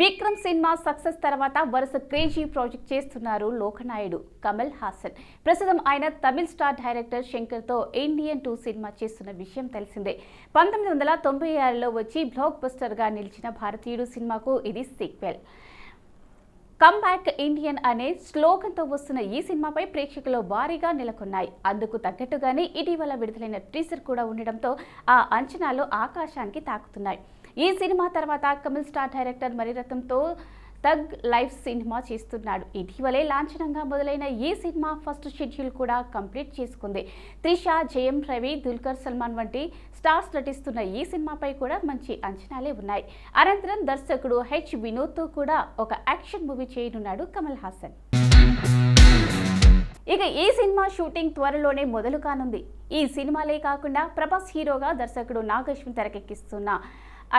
Vikram cinema success తర్వాత వరుస crazy project చేస్తున్నారు లోకనాయుడు కమల్ హాసన్. ప్రస్తుతం ఆయన తమిళ స్టార్ డైరెక్టర్ శంకర్ తో ఇండియన్ 2 సినిమా చేస్తున్న విషయం తెలిసిందే. 1996లో వచ్చి బ్లాక్ బస్టర్ గా నిలిచిన భారతీయుడు సినిమాకు ఇది సీక్వెల్. కమ్ బ్యాక్ ఇండియన్ అనే స్లోగన్తో వస్తున్న ఈ సినిమాపై ప్రేక్షకులు భారీగా నెలకొన్నాయి. అందుకు తగ్గట్టుగానే ఇటీవల విడుదలైన టీజర్ కూడా ఉండడంతో ఆ అంచనాలు ఆకాశానికి తాకుతున్నాయి. ఈ సినిమా తర్వాత కమల్ స్టార్ డైరెక్టర్ మణిరత్నంతో థగ్ లైఫ్ సినిమా చేస్తున్నాడు. ఇటీవలే లాంఛనంగా మొదలైన ఈ సినిమా ఫస్ట్ షెడ్యూల్ కూడా కంప్లీట్ చేసుకుంది. త్రిష, జయం రవి, దుల్కర్ సల్మాన్ వంటి స్టార్స్ నటిస్తున్న ఈ సినిమాపై కూడా మంచి అంచనాలే ఉన్నాయి. అనంతరం దర్శకుడు వినోద్తో కూడా ఒక యాక్షన్ మూవీ చేయనున్నాడు కమల్ హాసన్. ఇక ఈ సినిమా షూటింగ్ త్వరలోనే మొదలు కానుంది. ఈ సినిమాలే కాకుండా ప్రభాస్ హీరోగా దర్శకుడు నాగ్ అశ్విన్ తెరకెక్కిస్తున్న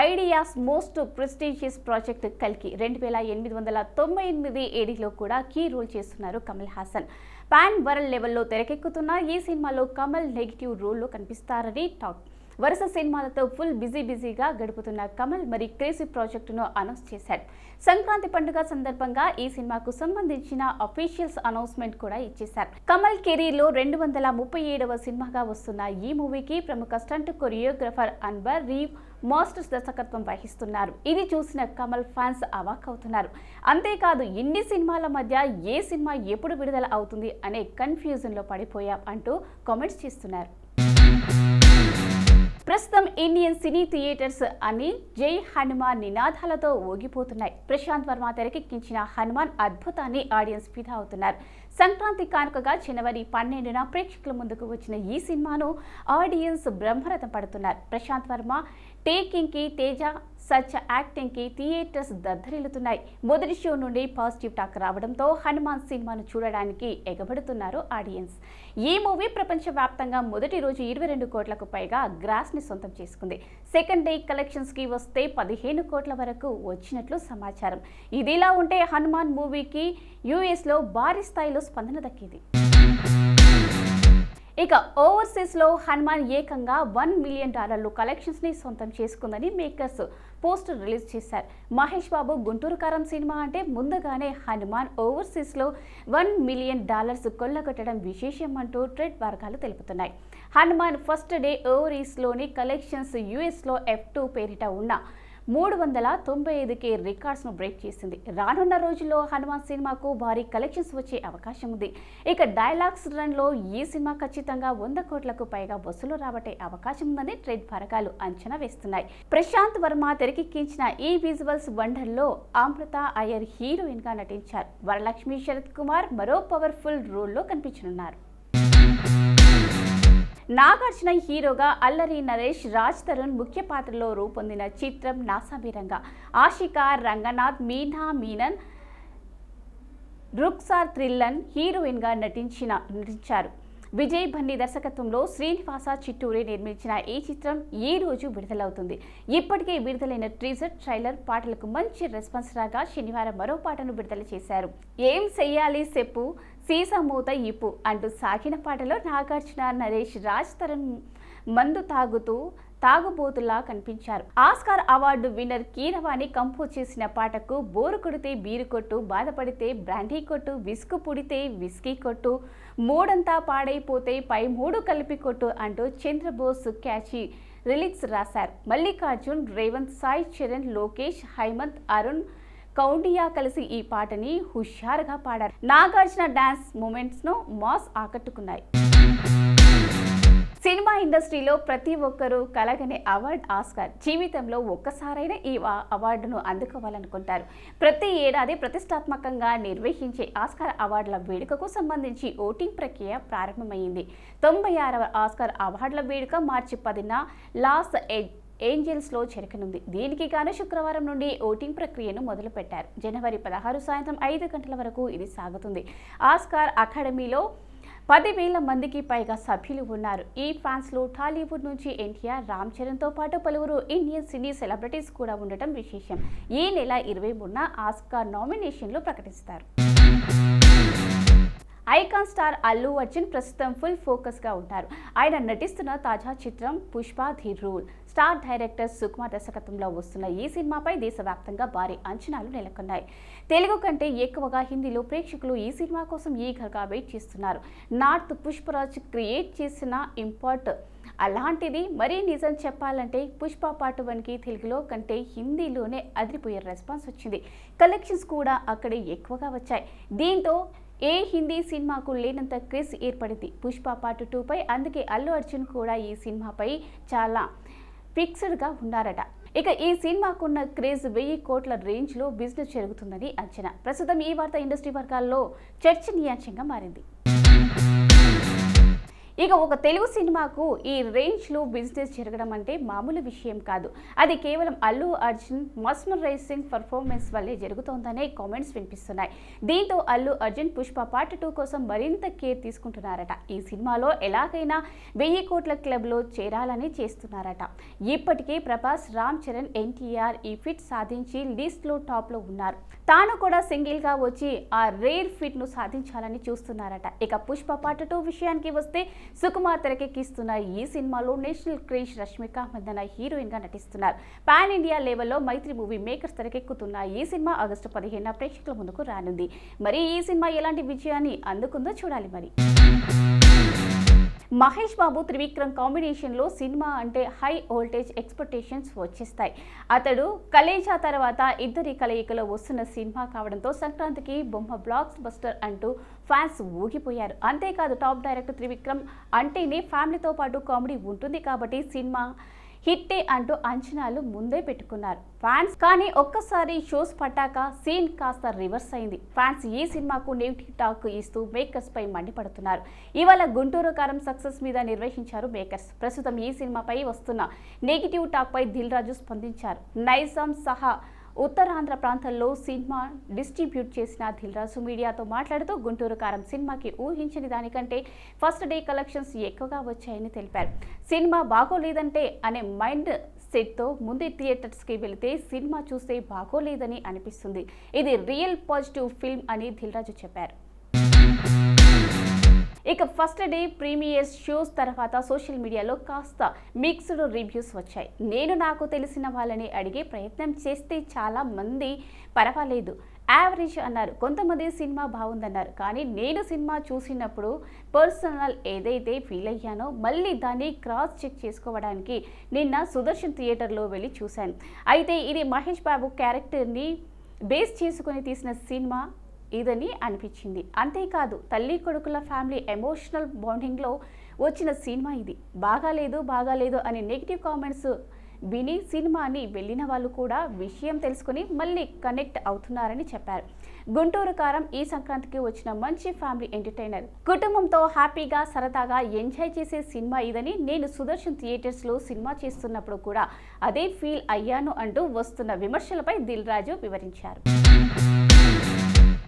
ఐడియాస్ మోస్ట్ ప్రెస్టీజియస్ ప్రాజెక్ట్ కల్కి 2898 ఏడీలో కూడా కీ రోల్ చేస్తున్నారు కమల్ హాసన్. పాన్ వరల్డ్ లెవెల్లో తెరకెక్కుతున్న ఈ సినిమాలో కమల్ నెగిటివ్ రోల్లో కనిపిస్తారని టాక్. వరుస సినిమాలతో ఫుల్ బిజీగా గడుపుతున్న కమల్ మరి క్రేజీ ప్రాజెక్టును అనౌన్స్ చేశాడు. సంక్రాంతి పండుగ సందర్భంగా ఈ సినిమాకు సంబంధించిన అఫీషియల్స్ అనౌన్స్మెంట్ కూడా ఇచ్చేశారు. కమల్ కెరీర్ లో 237వ సినిమాగా వస్తున్న ఈ మూవీకి ప్రముఖ స్టంట్ కొరియోగ్రఫర్ అన్వర్ రీవ్ మాస్టర్స్ దర్శకత్వం వహిస్తున్నారు. ఇది చూసిన కమల్ ఫ్యాన్స్ అవాక్ అవుతున్నారు. అంతేకాదు ఇన్ని సినిమాల మధ్య ఏ సినిమా ఎప్పుడు విడుదల అవుతుంది అనే కన్ఫ్యూజన్ లో పడిపోయాం అంటూ కామెంట్స్ చేస్తున్నారు. ప్రస్తుతం ఇండియన్ సినీ థియేటర్స్ అని జై హనుమాన్ నినాదాలతో ఊగిపోతున్నాయి. ప్రశాంత్ వర్మ తెరకెక్కించిన హనుమాన్ అద్భుతాన్ని ఆడియన్స్ ఫిదా అవుతున్నారు. సంక్రాంతి కానుకగా జనవరి 12న ప్రేక్షకుల ముందుకు వచ్చిన ఈ సినిమాను ఆడియన్స్ బ్రహ్మరథం పడుతున్నారు. ప్రశాంత్ వర్మ టేకింగ్ కి, తేజ సచ్ యాక్టింగ్ కి థియేటర్స్ దద్దరిల్లుతున్నాయి. మొదటి షో నుండి పాజిటివ్ టాక్ రావడంతో హనుమాన్ సినిమాను చూడడానికి ఎగబడుతున్నారు ఆడియన్స్. ఈ మూవీ ప్రపంచవ్యాప్తంగా మొదటి రోజు 22 కోట్లకు పైగా గ్రాస్ ని సొంతం చేసుకుంది. సెకండ్ డే కలెక్షన్స్ కి వస్తే 15 కోట్ల వరకు వచ్చినట్లు సమాచారం. ఇదిలా ఉంటే హనుమాన్ మూవీకి యుఎస్ లో భారీ స్థాయిలో స్పందన దక్కింది. ఇక ఓవర్సీస్ లో హనుమాన్ ఏకంగా $1 మిలియన్ కలెక్షన్స్ ని సొంతం చేసుకుందని మేకర్స్ పోస్టర్ రిలీజ్ చేశారు. మహేష్ బాబు గుంటూరు కారం సినిమా అంటే ముందుగానే హనుమాన్ ఓవర్సీస్ లో $1 మిలియన్ కొల్లగొట్టడం విశేషం అంటూ ట్రేడ్ వర్గాలు తెలుపుతున్నాయి. హనుమాన్ ఫస్ట్ డే ఓవర్సీస్ లోని కలెక్షన్స్ యుఎస్ లో F2 పేరిట ఉన్న 395K రికార్డ్స్ ను బ్రేక్ చేసింది. రానున్న రోజుల్లో హనుమాన్ సినిమాకు భారీ కలెక్షన్స్ వచ్చే అవకాశం ఉంది. ఇక డైలాగ్స్ రన్ లో ఈ సినిమా ఖచ్చితంగా 100 కోట్లకు పైగా వసూలు రాబట్టే అవకాశం ఉందని ట్రేడ్ వర్గాలు అంచనా వేస్తున్నాయి. ప్రశాంత్ వర్మ తెరకెక్కించిన ఈ విజువల్స్ వండర్ లో అమృత అయ్యర్ హీరోయిన్ గా నటించారు. వరలక్ష్మి శరత్ కుమార్ మరో పవర్ఫుల్ రోల్ లో కనిపించనున్నారు. నాగార్జున హీరోగా అల్లరి నరేష్, రాజ్ తరుణ్ ముఖ్య పాత్రలో రూపొందిన చిత్రం నాసాబీరంగా. ఆషికా, రంగనాథ్, మీనా మీనన్, రుక్సార్ థ్రిల్లన్ హీరోయిన్ గా నటించారు. విజయ్ బన్నీ దర్శకత్వంలో శ్రీనివాస చిట్టూరి నిర్మించిన ఈ చిత్రం ఈ రోజు విడుదలవుతుంది. ఇప్పటికే విడుదలైన టీజర్, ట్రైలర్ పాటలకు మంచి రెస్పాన్స్ రాగా శనివారం మరో పాటను విడుదల చేశారు. ఏం చెయ్యాలి చెప్పు, సీసా మూత ఇప్పు అంటూ సాగిన పాటలో నాగార్జున, నరేష్, రాజ్ తరుణ్ మందు తాగుబోతులా కనిపించారు. Oscar award winner Keeravani compose చేసిన పాటకు బోరు కొడితే బీరు కొట్టు, బాధపడితే బ్రాండీ కొట్టు, విసుగు పుడితే విస్కీ కొట్టు, మూడంతా పాడైపోతే పై 3 కలిపి కొట్టు అంటూ చంద్రబోస్ క్యాచీ లిరిక్స్ రాశారు. మల్లికార్జున్, రేవంత్, సాయి చరణ్, లోకేష్, హైమంత్, అరుణ్ కౌండియా కలిసి ఈ పాటని హుషారుగా పాడారు. నాగార్జున డాన్స్ మూమెంట్స్ ను మాస్ ఆకట్టుకున్నాయి. సినిమా ఇండస్ట్రీలో ప్రతి ఒక్కరూ కలగనే అవార్డు ఆస్కార్. జీవితంలో ఒక్కసారైనా ఈ అవార్డును అందుకోవాలనుకుంటారు. ప్రతి ఏడాది ప్రతిష్టాత్మకంగా నిర్వహించే ఆస్కార్ అవార్డుల వేడుకకు సంబంధించి ఓటింగ్ ప్రక్రియ ప్రారంభమైంది. 96వ ఆస్కార్ అవార్డుల వేడుక మార్చి 10న లాస్ ఏంజల్స్ లో జరగనుంది. దీనికి గాను శుక్రవారం నుండి ఓటింగ్ ప్రక్రియను మొదలుపెట్టారు. జనవరి 16 సాయంత్రం 5 గంటల వరకు ఇది సాగుతుంది. ఆస్కార్ అకాడమీలో 10,000 మందికి పైగా సభ్యులు ఉన్నారు. ఈ ఫ్యాన్స్ లో టాలీవుడ్ నుంచి ఎన్టీఆర్, రామ్ చరణ్ తో పాటు పలువురు ఇండియన్ సినీ సెలబ్రిటీస్ కూడా ఉండటం విశేషం. ఈ నెల 23న ఆస్కార్ నామినేషన్లు ప్రకటిస్తారు. ఐకాన్ స్టార్ అల్లు అర్జున్ ప్రస్తుతం ఫుల్ ఫోకస్ గా ఉంటారు. ఆయన నటిస్తున్న తాజా చిత్రం Pushpa the rule. Star director Sukumar దర్శకత్వంలో వస్తున్న ఈ సినిమాపై దేశవ్యాప్తంగా భారీ అంచనాలు నెలకొన్నాయి. తెలుగు కంటే ఎక్కువగా హిందీలో ప్రేక్షకులు ఈ సినిమా కోసం ఈగర్గా వెయిట్ చేస్తున్నారు. నార్త్ పుష్పరాజ్ క్రియేట్ చేసిన ఇంపార్ట్ అలాంటిది. మరీ నిజం చెప్పాలంటే పుష్ప పార్ట్ 1కి తెలుగులో కంటే హిందీలోనే అదిరిపోయే రెస్పాన్స్ వచ్చింది. కలెక్షన్స్ కూడా అక్కడే ఎక్కువగా వచ్చాయి. దీంతో ఏ హిందీ సినిమాకు లేనంత క్రేజ్ ఏర్పడింది పుష్ప పార్ట్ 2పై. అందుకే అల్లు అర్జున్ కూడా ఈ సినిమాపై చాలా ఫిక్స్డ్గా ఉన్నారట. ఇక ఈ సినిమాకున్న క్రేజ్ 1000 కోట్ల రేంజ్లో బిజినెస్ జరుగుతుందని అంచనా. ప్రస్తుతం ఈ వార్త ఇండస్ట్రీ వర్గాల్లో చర్చనీయాంశంగా మారింది. ఇక ఒక తెలుగు సినిమాకు ఈ రేంజ్లో బిజినెస్ జరగడం అంటే మామూలు విషయం కాదు. అది కేవలం అల్లు అర్జున్ మస్మరైజింగ్ పర్ఫార్మెన్స్ వల్లే జరుగుతోందనే కామెంట్స్ వినిపిస్తున్నాయి. దీంతో అల్లు అర్జున్ పుష్ప పార్ట్ 2 కోసం మరింత కేర్ తీసుకుంటున్నారట. ఈ సినిమాలో ఎలాగైనా 1000 కోట్ల క్లబ్లో చేరాలని చేస్తున్నారట. ఇప్పటికే ప్రభాస్, రామ్ చరణ్, ఎన్టీఆర్ ఈ ఫిట్ సాధించి లిస్ట్లో టాప్లో ఉన్నారు. తాను కూడా సింగిల్గా వచ్చి ఆ రేర్ ఫిట్ను సాధించాలని చూస్తున్నారట. ఇక పుష్ప పార్ట్ 2 విషయానికి వస్తే సుకుమార్ తెరకెక్కిస్తున్న ఈ సినిమాలో national crush Rashmika Mandanna heroine గా నటిస్తున్నారు. పాన్ ఇండియా లెవెల్లో మైత్రి మూవీ మేకర్స్ తెరకెక్కుతున్న ఈ సినిమా ఆగస్టు 15న ప్రేక్షకుల ముందుకు రానుంది. మరి ఈ సినిమా ఎలాంటి విజయాన్ని అందుకుందో చూడాలి. మరి మహేష్ బాబు త్రివిక్రమ్ కాంబినేషన్లో సినిమా అంటే హై వోల్టేజ్ ఎక్స్పెక్టేషన్స్ వచ్చేస్తాయి. అతడు కలేజా తర్వాత ఇద్దరి కలయికలో వస్తున్న సినిమా కావడంతో సంక్రాంతికి బొమ్మ బ్లాక్ బస్టర్ అంటూ ఫ్యాన్స్ ఊగిపోయారు. అంతేకాదు టాప్ డైరెక్టర్ త్రివిక్రమ్ అంటేనే ఫ్యామిలీతో పాటు కామెడీ ఉంటుంది కాబట్టి సినిమా హిట్టే అంటూ అంచనాలు ముందే పెట్టుకున్నారు ఫ్యాన్స్. కానీ ఒక్కసారి షోస్ పట్టాక సీన్ కాస్త రివర్స్ అయింది. ఫ్యాన్స్ ఈ సినిమాకు నెగిటివ్ టాక్ ఇస్తూ మేకర్స్ పై మండిపడుతున్నారు. ఇవాళ గుంటూరు కారం సక్సెస్ మీద నిర్వహించారు మేకర్స్. ప్రస్తుతం ఈ సినిమాపై వస్తున్న నెగిటివ్ టాక్ పై దిల్ రాజు స్పందించారు. నైజాం సహా ఉత్తరాంధ్ర ప్రాంతాల్లో సినిమా డిస్ట్రిబ్యూట్ చేసిన దిల్ రాజు మీడియాతో మాట్లాడుతూ గుంటూరు కారం సినిమాకి ఊహించని దానికంటే ఫస్ట్ డే కలెక్షన్స్ ఎక్కువగా వచ్చాయని తెలిపారు. సినిమా బాగోలేదంటే అనే మైండ్ సెట్తో ముందే థియేటర్స్కి వెళితే సినిమా చూస్తే బాగోలేదని అనిపిస్తుంది. ఇది రియల్ పాజిటివ్ ఫిల్మ్ అని దిల్ రాజు చెప్పారు. ఇక ఫస్ట్ డే ప్రీమియర్స్ షోస్ తర్వాత సోషల్ మీడియాలో కాస్త మిక్స్డ్ రివ్యూస్ వచ్చాయి. నేను నాకు తెలిసిన వాళ్ళని అడిగే ప్రయత్నం చేస్తే చాలా మంది పర్వాలేదు, యావరేజ్ అన్నారు. కొంతమంది సినిమా బాగుందన్నారు. కానీ నేను సినిమా చూసినప్పుడు పర్సనల్ ఏదైతే ఫీల్ అయ్యానో మళ్ళీ దాన్ని క్రాస్ చెక్ చేసుకోవడానికి నిన్న సుదర్శన్ థియేటర్లో వెళ్ళి చూశాను. అయితే ఇది మహేష్ బాబు క్యారెక్టర్ని బేస్ చేసుకుని తీసిన సినిమా ఇదని అనిపించింది. అంతేకాదు తల్లి కొడుకుల ఫ్యామిలీ ఎమోషనల్ బాండింగ్లో వచ్చిన సినిమా ఇది. బాగాలేదు అని నెగిటివ్ కామెంట్స్ విని సినిమాని వెళ్ళిన వాళ్ళు కూడా విషయం తెలుసుకుని మళ్ళీ కనెక్ట్ అవుతున్నారని చెప్పారు. గుంటూరు కారం ఈ సంక్రాంతికి వచ్చిన మంచి ఫ్యామిలీ ఎంటర్టైనర్. కుటుంబంతో హ్యాపీగా సరదాగా ఎంజాయ్ చేసే సినిమా ఇదని నేను సుదర్శన్ థియేటర్స్లో సినిమా చేస్తున్నప్పుడు కూడా అదే ఫీల్ అయ్యాను అంటూ వస్తున్న విమర్శలపై దిల్ రాజు వివరించారు.